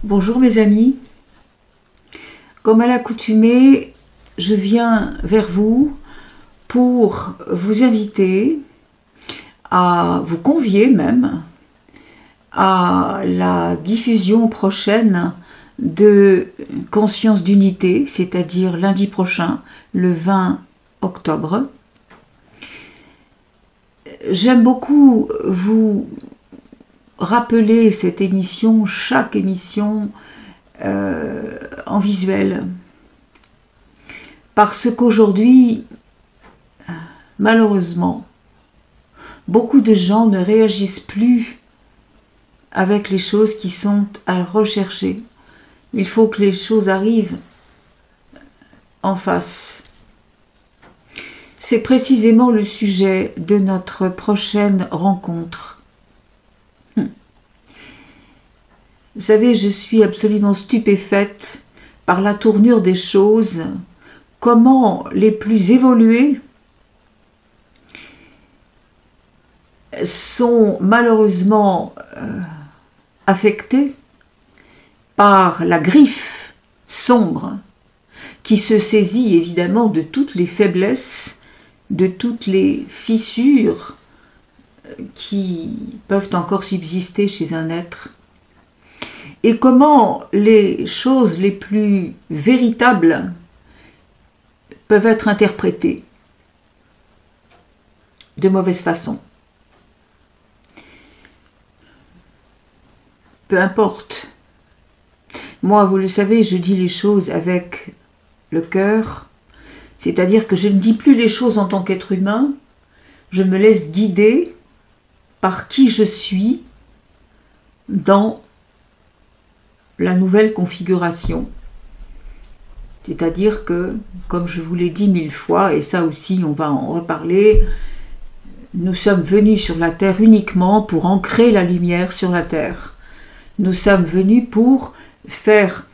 Bonjour mes amis, comme à l'accoutumée, je viens vers vous pour vous inviter, à vous convier même, à la diffusion prochaine de Conscience d'unité, c'est-à-dire lundi prochain, le 20 octobre. J'aime beaucoup vous rappeler cette émission, chaque émission en visuel, parce qu'aujourd'hui, malheureusement, beaucoup de gens ne réagissent plus avec les choses qui sont à rechercher. Il faut que les choses arrivent en face. C'est précisément le sujet de notre prochaine rencontre. Vous savez, je suis absolument stupéfaite par la tournure des choses, comment les plus évolués sont malheureusement affectés par la griffe sombre qui se saisit évidemment de toutes les faiblesses, de toutes les fissures qui peuvent encore subsister chez un être. Et comment les choses les plus véritables peuvent être interprétées de mauvaise façon. Peu importe. Moi, vous le savez, je dis les choses avec le cœur, c'est-à-dire que je ne dis plus les choses en tant qu'être humain, je me laisse guider par qui je suis dans la nouvelle configuration. C'est-à-dire que, comme je vous l'ai dit 1000 fois, et ça aussi on va en reparler, nous sommes venus sur la Terre uniquement pour ancrer la lumière sur la Terre. Nous sommes venus pour faire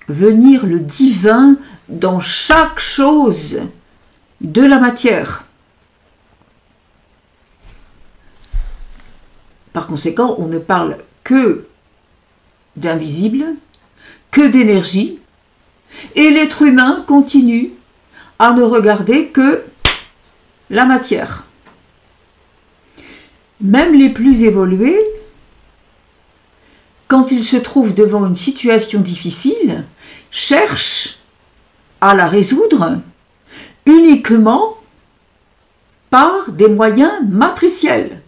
venir le divin dans chaque chose de la matière. Par conséquent, on ne parle que d'invisible, que d'énergie, et l'être humain continue à ne regarder que la matière. Même les plus évolués, quand ils se trouvent devant une situation difficile, cherchent à la résoudre uniquement par des moyens matriciels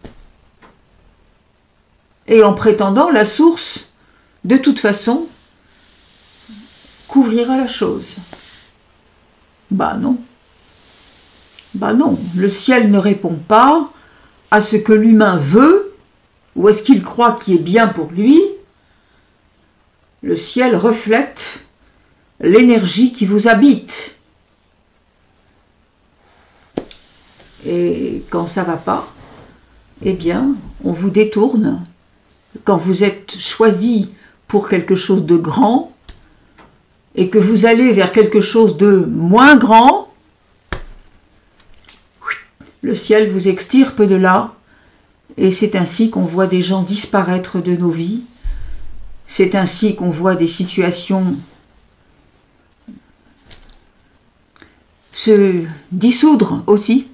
et en prétendant la source de toute façon couvrira la chose. Bah non. Bah non, le ciel ne répond pas à ce que l'humain veut ou à ce qu'il croit qui est bien pour lui. Le ciel reflète l'énergie qui vous habite. Et quand ça ne va pas, eh bien, on vous détourne. Quand vous êtes choisi pour quelque chose de grand et que vous allez vers quelque chose de moins grand, le ciel vous extirpe de là et c'est ainsi qu'on voit des gens disparaître de nos vies. C'est ainsi qu'on voit des situations se dissoudre aussi,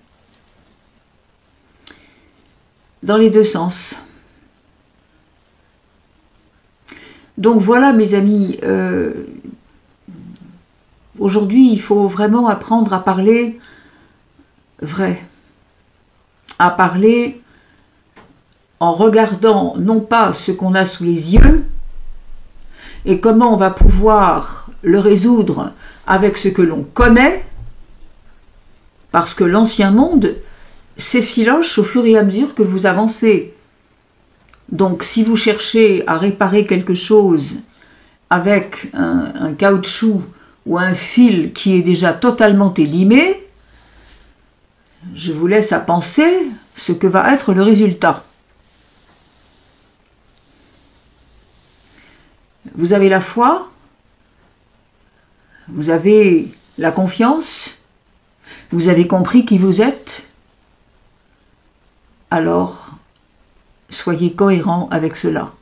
dans les deux sens. Donc voilà mes amis, aujourd'hui il faut vraiment apprendre à parler vrai, à parler en regardant non pas ce qu'on a sous les yeux et comment on va pouvoir le résoudre avec ce que l'on connaît, parce que l'ancien monde s'effiloche au fur et à mesure que vous avancez. Donc si vous cherchez à réparer quelque chose avec un caoutchouc ou un fil qui est déjà totalement élimé, je vous laisse à penser ce que va être le résultat. Vous avez la foi, vous avez la confiance, vous avez compris qui vous êtes, alors soyez cohérents avec cela.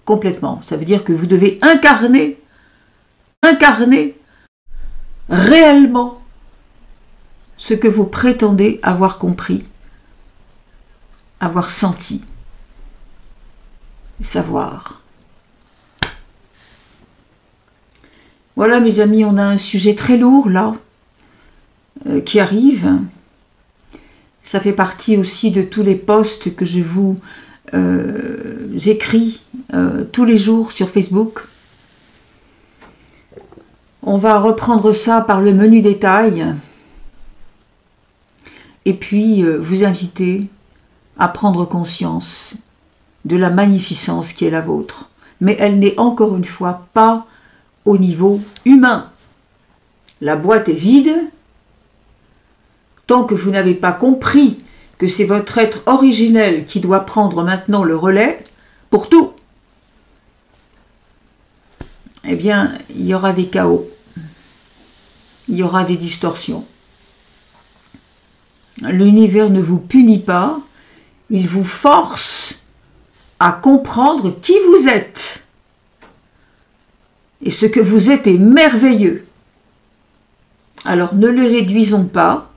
complètement. Ça veut dire que vous devez incarner réellement ce que vous prétendez avoir compris, avoir senti, savoir. Voilà mes amis, on a un sujet très lourd là, qui arrive. Ça fait partie aussi de tous les posts que je vous écris tous les jours sur Facebook. On va reprendre ça par le menu détail et puis vous inviter à prendre conscience de la magnificence qui est la vôtre. Mais elle n'est encore une fois pas au niveau humain. La boîte est vide. Tant que vous n'avez pas compris que c'est votre être originel qui doit prendre maintenant le relais pour tout, eh bien, il y aura des chaos. Il y aura des distorsions. L'univers ne vous punit pas, il vous force à comprendre qui vous êtes. Et ce que vous êtes est merveilleux. Alors ne le réduisons pas.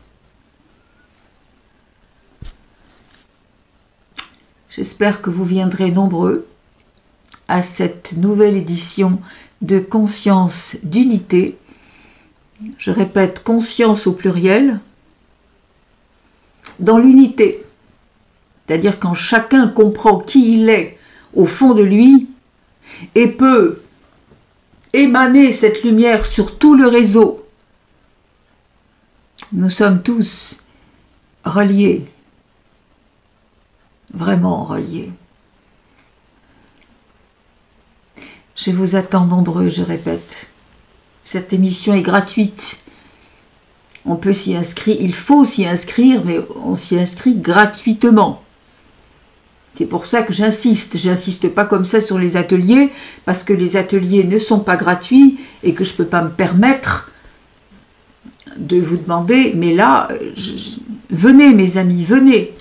J'espère que vous viendrez nombreux à cette nouvelle édition de Conscience d'unité. Je répète, conscience au pluriel, dans l'unité. C'est-à-dire quand chacun comprend qui il est au fond de lui et peut émaner cette lumière sur tout le réseau. Nous sommes tous reliés, vraiment reliés. Je vous attends nombreux, je répète. Cette émission est gratuite. On peut s'y inscrire, il faut s'y inscrire, mais on s'y inscrit gratuitement. C'est pour ça que j'insiste. J'insiste pas comme ça sur les ateliers, parce que les ateliers ne sont pas gratuits et que je ne peux pas me permettre de vous demander, mais là, venez mes amis, venez.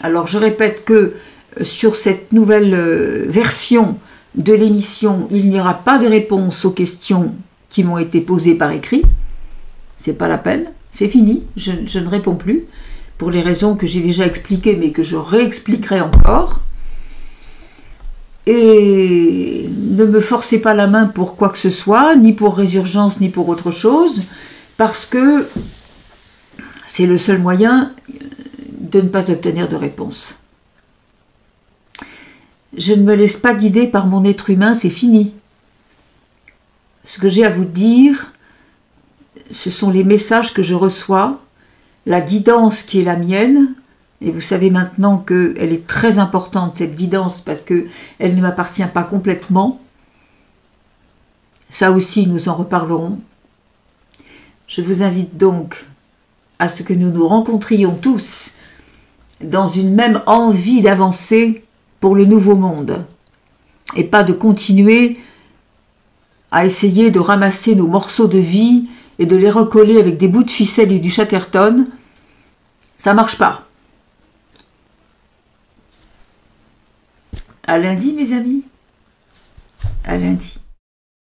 Alors je répète que sur cette nouvelle version de l'émission, il n'y aura pas de réponse aux questions qui m'ont été posées par écrit. C'est pas la peine, c'est fini, je ne réponds plus, pour les raisons que j'ai déjà expliquées, mais que je réexpliquerai encore. Et ne me forcez pas la main pour quoi que ce soit, ni pour Résurgence, ni pour autre chose, parce que c'est le seul moyen de ne pas obtenir de réponse. Je ne me laisse pas guider par mon être humain, c'est fini. Ce que j'ai à vous dire, ce sont les messages que je reçois, la guidance qui est la mienne, et vous savez maintenant qu'elle est très importante, cette guidance, parce qu'elle ne m'appartient pas complètement. Ça aussi, nous en reparlerons. Je vous invite donc à ce que nous nous rencontrions tous dans une même envie d'avancer pour le nouveau monde, et pas de continuer à essayer de ramasser nos morceaux de vie et de les recoller avec des bouts de ficelle et du chatterton. Ça marche pas. À lundi, mes amis. À lundi.